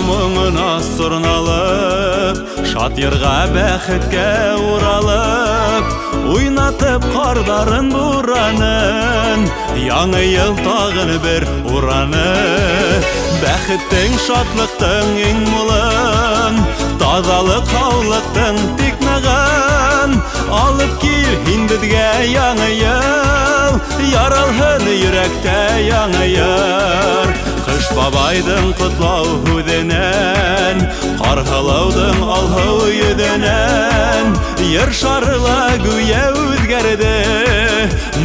мұңына сұрналып, шат ерға бәхетке уралып, ойнатып қардарын бұранын, яңы ел тағын бір ураны. Бәхеттің, шатлықтың ең мұлын, тазалық хаулықтың тикнағын, алып кел хиндідге яңы ел, яралхын үйректе яңы ер. Қыш бабайдың құтлау хүденен, қарғылаудың алғау үйденен, ер шарыла гүйе өзгерді,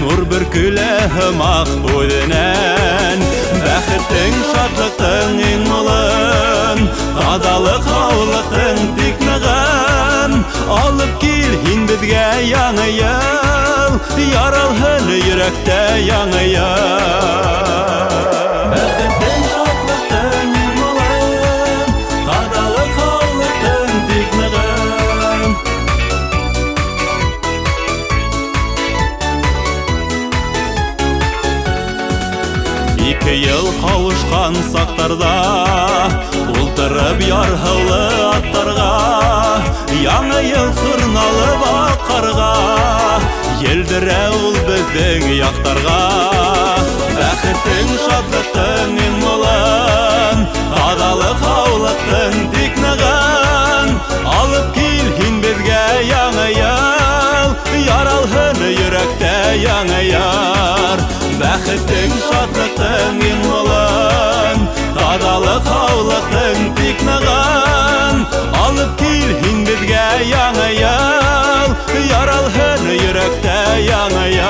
нұр бір күлі хымақ өденен. Бәхеттің, шатлықтың ең мұлын, тазалық хаулықтың тикнағын, алып кел хиндідге яңы ел, яралхын үйректе яңы ер. Бәхеттің, шатлықтың ең мұлын, тазалық хаулықтың тикнағын. Екі ел қауышқан сақтарда, ұлтырып ярғылы аттарға, яңы ел сұрналып аққарға, елдірі ұл біздің яқтарға. Бәхеттің, шатлықтың ең мұлын, тазалық хаулықтың тикнағын, алып кел хиндідге яңы ел, яралхын үйректе яңы ер. Бәхеттің, шатлықтың ең мұлын, тазалық хаулықтың тикнағын, алып кел хиндідге яңы ел, яралхын үйректе яңы ер.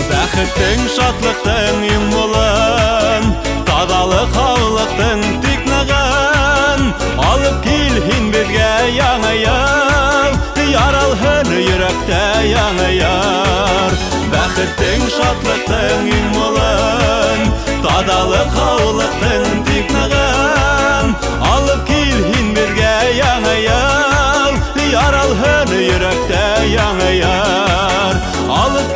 Бәхеттің, шатлықтың ең мұлын, тазалық хаулықтың тикнағын, алып кел хиндідге яңы ел, яралхын үйректе яңы ер. Бәхеттің, шатлықтың ең мұлын, тазалық хаулықтың тикнағын, алып кел хиндідге яңы ел, яралхын үйректе яңы ер. Алып